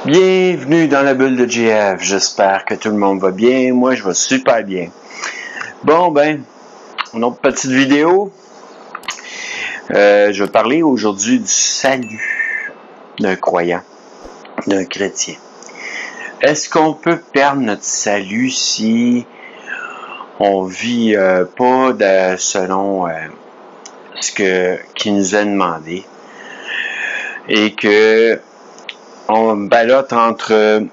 Bienvenue dans la bulle de GF. J'espère que tout le monde va bien. Moi, je vais super bien. Bon, une autre petite vidéo. Je vais parler aujourd'hui du salut d'un croyant, d'un chrétien. Est-ce qu'on peut perdre notre salut si on vit pas selon ce qui nous est demandé et que on ballotte entre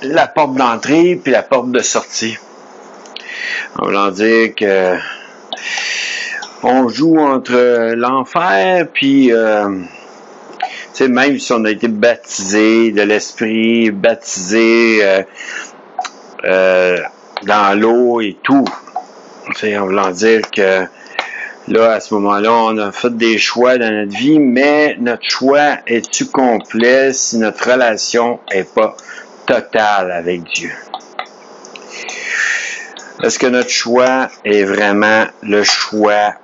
la porte d'entrée puis la porte de sortie? En voulant dire que on joue entre l'enfer puis même si on a été baptisé de l'esprit, baptisé dans l'eau et tout, en voulant dire que là, à ce moment-là, on a fait des choix dans notre vie, mais notre choix est-tu complet si notre relation n'est pas totale avec Dieu? Est-ce que notre choix est vraiment le choix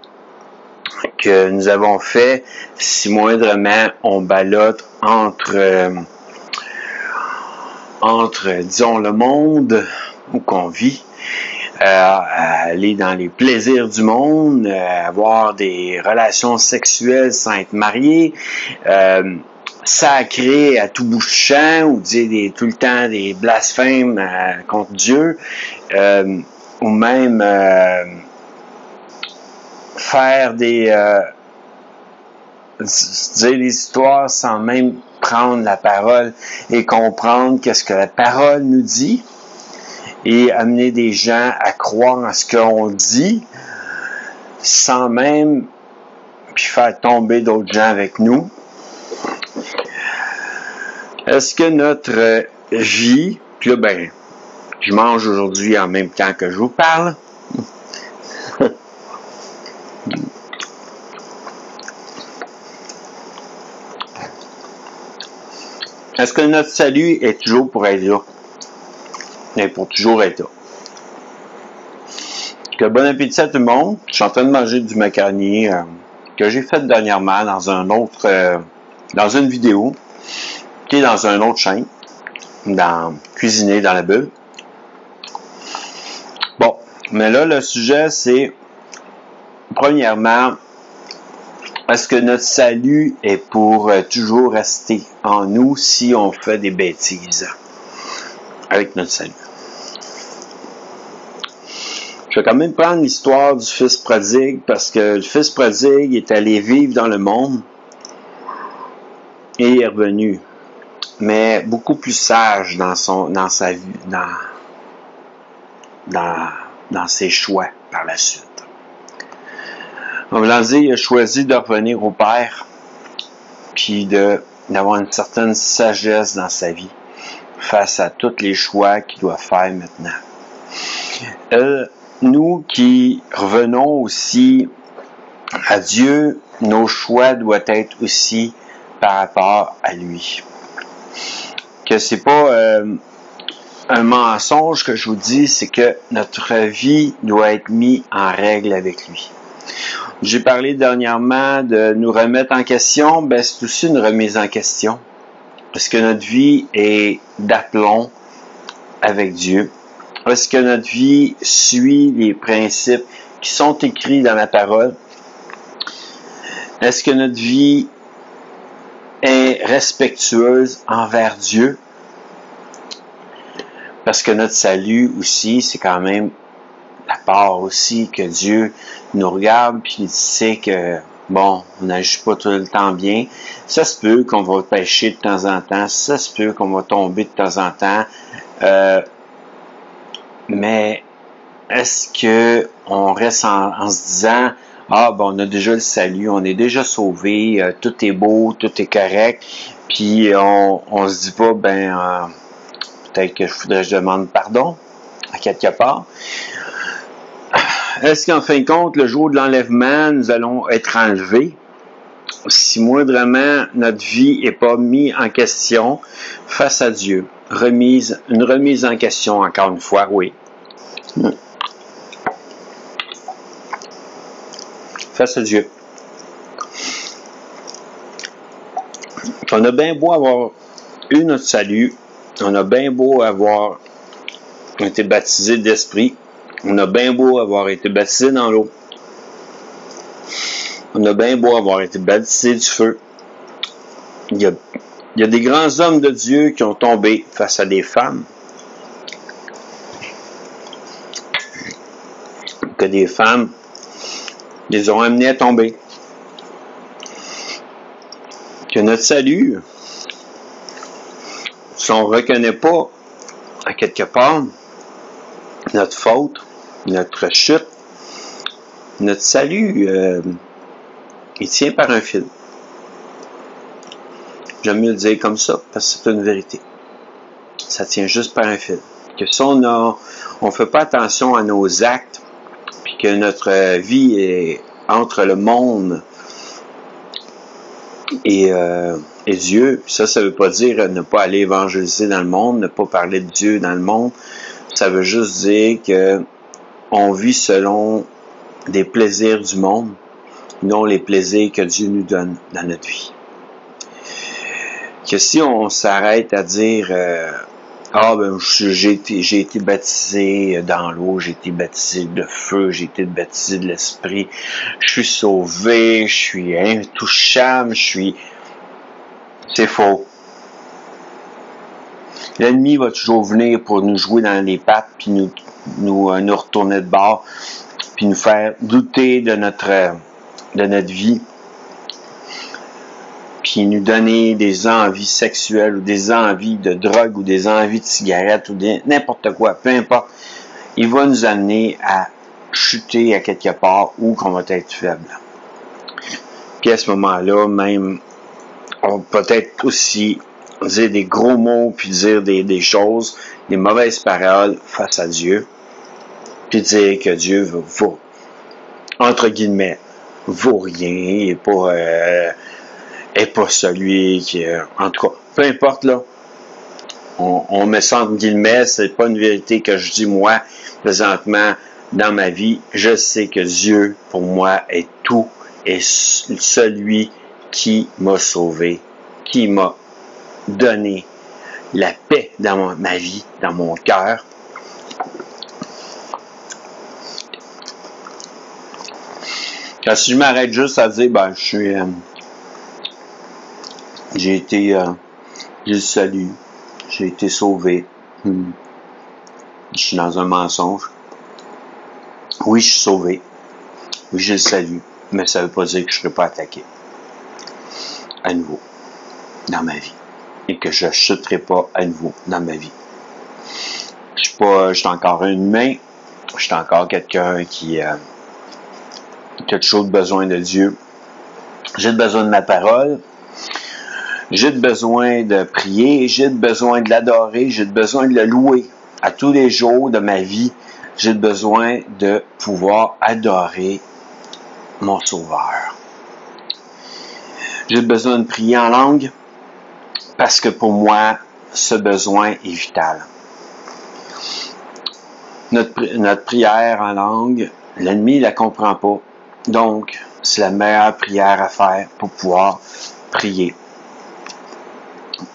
que nous avons fait si moindrement on ballotte entre disons, le monde où qu'on vit, aller dans les plaisirs du monde, avoir des relations sexuelles sans être marié, sacrer à tout bout de champ ou dire tout le temps des blasphèmes contre Dieu, ou même faire dire des histoires sans même prendre la parole et comprendre qu'est-ce que la parole nous dit et amener des gens à croire en ce qu'on dit sans même puis faire tomber d'autres gens avec nous. Est-ce que notre vie, puis là je mange aujourd'hui en même temps que je vous parle. Est-ce que notre salut est toujours pour être là? Et pour toujours être là. Que bon appétit à tout le monde. Je suis en train de manger du macaroni que j'ai fait dernièrement dans dans une vidéo qui est dans une autre chaîne, dans Cuisiner dans la bulle. Bon, mais là, le sujet, c'est, premièrement, est-ce que notre salut est pour toujours rester en nous si on fait des bêtises avec notre salut? Je vais quand même prendre l'histoire du fils prodigue parce que le fils prodigue est allé vivre dans le monde et est revenu, mais beaucoup plus sage dans sa vie, dans ses choix par la suite. En voulant dire, il a choisi de revenir au Père, puis d'avoir une certaine sagesse dans sa vie, face à tous les choix qu'il doit faire maintenant. Nous qui revenons aussi à Dieu, nos choix doivent être aussi par rapport à lui. Que c'est pas un mensonge que je vous dis, c'est que notre vie doit être mise en règle avec lui. J'ai parlé dernièrement de nous remettre en question, c'est aussi une remise en question. Est-ce que notre vie est d'aplomb avec Dieu? Est-ce que notre vie suit les principes qui sont écrits dans la parole? Est-ce que notre vie est respectueuse envers Dieu? Parce que notre salut aussi, c'est quand même la part aussi que Dieu nous regarde puis il sait que on n'agit pas tout le temps bien. Ça se peut qu'on va pécher de temps en temps, ça se peut qu'on va tomber de temps en temps, mais est-ce que on reste en se disant on a déjà le salut, on est déjà sauvé, tout est beau, tout est correct, puis on se dit pas peut-être que je demande pardon à quelque part. Est-ce qu'en fin de compte, le jour de l'enlèvement, nous allons être enlevés si moindrement notre vie n'est pas mise en question face à Dieu? Une remise en question, encore une fois, oui. Face à Dieu. On a bien beau avoir eu notre salut, on a bien beau avoir été baptisé d'esprit, on a bien beau avoir été baptisé dans l'eau, on a bien beau avoir été baptisé du feu, il y a des grands hommes de Dieu qui ont tombé face à des femmes, que des femmes les ont amenés à tomber. Que notre salut, si on ne reconnaît pas à quelque part notre faute, notre chute, notre salut, il tient par un fil. J'aime mieux le dire comme ça, parce que c'est une vérité. Ça tient juste par un fil. Que si on fait pas attention à nos actes, puis que notre vie est entre le monde et Dieu, ça veut pas dire ne pas aller évangéliser dans le monde, ne pas parler de Dieu dans le monde. Ça veut juste dire que on vit selon des plaisirs du monde, non les plaisirs que Dieu nous donne dans notre vie. Que si on s'arrête à dire j'ai été baptisé dans l'eau, j'ai été baptisé de feu, j'ai été baptisé de l'esprit, je suis sauvé, je suis intouchable, c'est faux. L'ennemi va toujours venir pour nous jouer dans les pattes, puis nous retourner de bord, puis nous faire douter de notre vie, puis nous donner des envies sexuelles, ou des envies de drogue, ou des envies de cigarettes, ou n'importe quoi, peu importe. Il va nous amener à chuter à quelque part où qu'on va être faible. Puis à ce moment-là, même, on peut peut-être aussi dire des gros mots, puis dire des choses, des mauvaises paroles face à Dieu, puis dire que Dieu vaut, entre guillemets, vaut rien, et pas celui qui est, en tout cas, peu importe là, on met ça entre guillemets, c'est pas une vérité que je dis moi, présentement, dans ma vie, je sais que Dieu, pour moi, est tout, et celui qui m'a sauvé, qui m'a donné la paix dans ma vie, dans mon cœur. Quand si je m'arrête juste à dire, j'ai le salut, j'ai été sauvé, je suis dans un mensonge. Oui, je suis sauvé, oui, j'ai le salut, mais ça veut pas dire que je ne serai pas attaqué à nouveau dans ma vie. Et que je ne chuterai pas à nouveau dans ma vie. Je suis encore un humain, je suis encore quelqu'un qui a toujours besoin de Dieu. J'ai besoin de ma parole, j'ai besoin de prier, j'ai besoin de l'adorer, j'ai besoin de le louer à tous les jours de ma vie. J'ai besoin de pouvoir adorer mon Sauveur. J'ai besoin de prier en langue, parce que pour moi, ce besoin est vital. Notre prière en langue, l'ennemi ne la comprend pas. Donc, c'est la meilleure prière à faire pour pouvoir prier.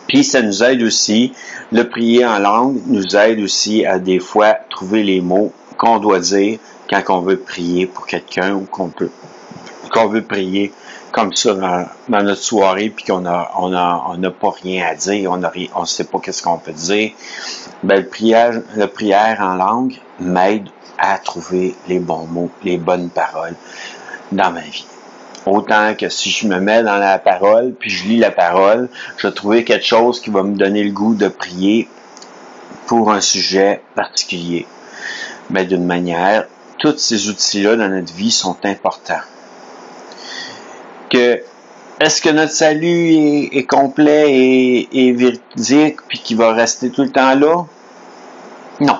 Puis, ça nous aide aussi, le prier en langue nous aide aussi à des fois trouver les mots qu'on doit dire quand on veut prier pour quelqu'un ou qu'on veut prier comme ça dans notre soirée, puis qu'on n'a pas rien à dire, on sait pas qu'est-ce qu'on peut dire. Ben, la prière en langue m'aide à trouver les bons mots, les bonnes paroles dans ma vie. Autant que si je me mets dans la parole, puis je lis la parole, je vais trouver quelque chose qui va me donner le goût de prier pour un sujet particulier. Mais d'une manière, tous ces outils-là dans notre vie sont importants. Est-ce que notre salut est complet et véridique, puis qu'il va rester tout le temps là? Non.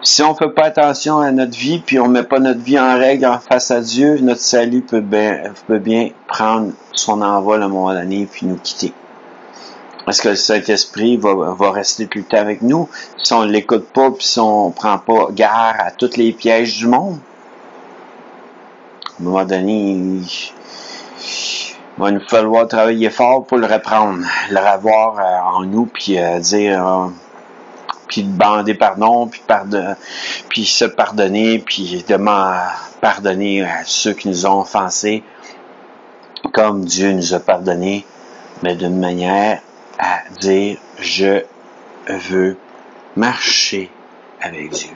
Si on ne fait pas attention à notre vie, puis on ne met pas notre vie en règle en face à Dieu, notre salut peut bien prendre son envol à un moment donné, puis nous quitter. Est-ce que le Saint-Esprit va rester tout le temps avec nous si on ne l'écoute pas, puis si on ne prend pas garde à tous les pièges du monde? À un moment donné, Il va nous falloir travailler fort pour le reprendre, le revoir en nous, puis dire, puis demander pardon, puis se pardonner, puis pardonner à ceux qui nous ont offensés, comme Dieu nous a pardonné, mais d'une manière à dire, je veux marcher avec Dieu.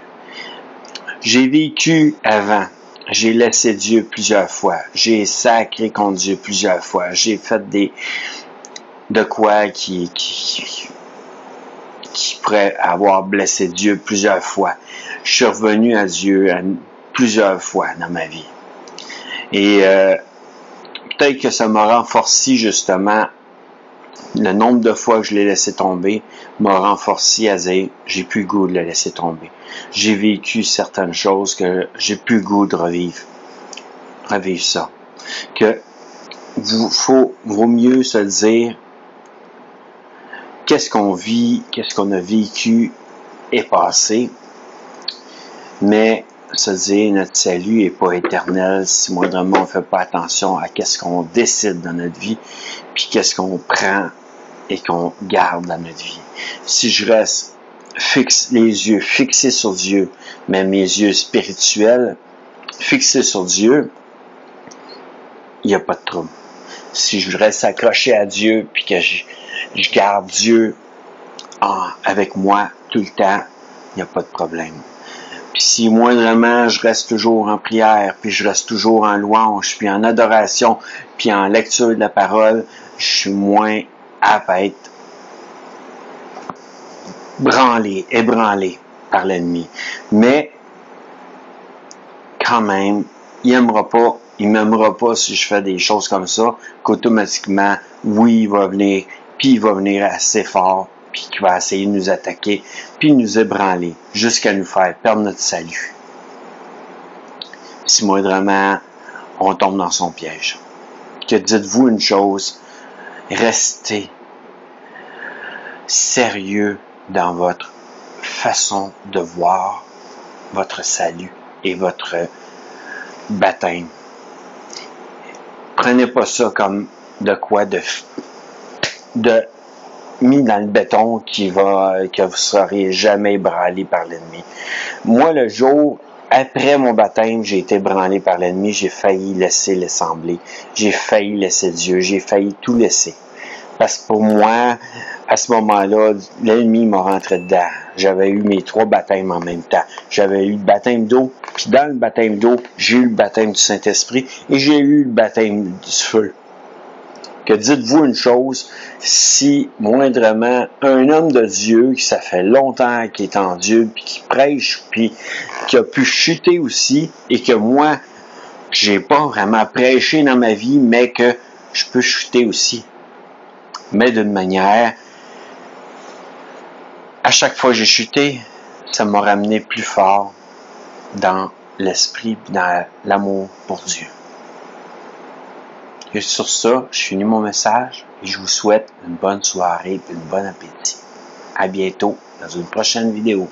J'ai vécu avant. J'ai laissé Dieu plusieurs fois. J'ai sacré contre Dieu plusieurs fois. J'ai fait de quoi qui pourrait avoir blessé Dieu plusieurs fois. Je suis revenu à Dieu plusieurs fois dans ma vie. Et peut-être que ça m'a renforcé justement. Le nombre de fois que je l'ai laissé tomber m'a renforcé à dire, j'ai plus le goût de le laisser tomber. J'ai vécu certaines choses que j'ai plus le goût de revivre ça. Que vaut mieux se dire, qu'est-ce qu'on vit, qu'est-ce qu'on a vécu est passé, mais se dire, notre salut est pas éternel si moindrement on fait pas attention à qu'est-ce qu'on décide dans notre vie, puis qu'est-ce qu'on prend et qu'on garde dans notre vie. Si je reste les yeux fixés sur Dieu, mais mes yeux spirituels fixés sur Dieu, il n'y a pas de trouble. Si je reste accroché à Dieu, puis que je garde Dieu avec moi tout le temps, il n'y a pas de problème. Puis si moindrement je reste toujours en prière, puis je reste toujours en louange, puis en adoration, puis en lecture de la parole, je suis moins apte à être ébranlé par l'ennemi. Mais quand même, il m'aimera pas si je fais des choses comme ça, qu'automatiquement, oui, il va venir, puis il va venir assez fort, puis qu'il va essayer de nous attaquer, puis nous ébranler, jusqu'à nous faire perdre notre salut. Si moindrement, on tombe dans son piège. Que dites-vous une chose, restez sérieux dans votre façon de voir votre salut et votre baptême. Prenez pas ça comme de quoi de mis dans le béton que vous serez jamais ébranlé par l'ennemi. Moi, le jour après mon baptême, j'ai été ébranlé par l'ennemi, j'ai failli laisser l'assemblée, j'ai failli laisser Dieu, j'ai failli tout laisser. Parce que pour moi, à ce moment-là, l'ennemi m'a rentré dedans. J'avais eu mes 3 baptêmes en même temps. J'avais eu le baptême d'eau, puis dans le baptême d'eau, j'ai eu le baptême du Saint-Esprit et j'ai eu le baptême du feu. Que dites-vous une chose, si moindrement un homme de Dieu, qui ça fait longtemps qu'il est en Dieu, puis qui prêche, puis qui a pu chuter aussi, et que moi, j'ai pas vraiment prêché dans ma vie, mais que je peux chuter aussi. Mais d'une manière, à chaque fois que j'ai chuté, ça m'a ramené plus fort dans l'esprit, dans l'amour pour Dieu. Et sur ça, je finis mon message et je vous souhaite une bonne soirée et un bon appétit. À bientôt dans une prochaine vidéo.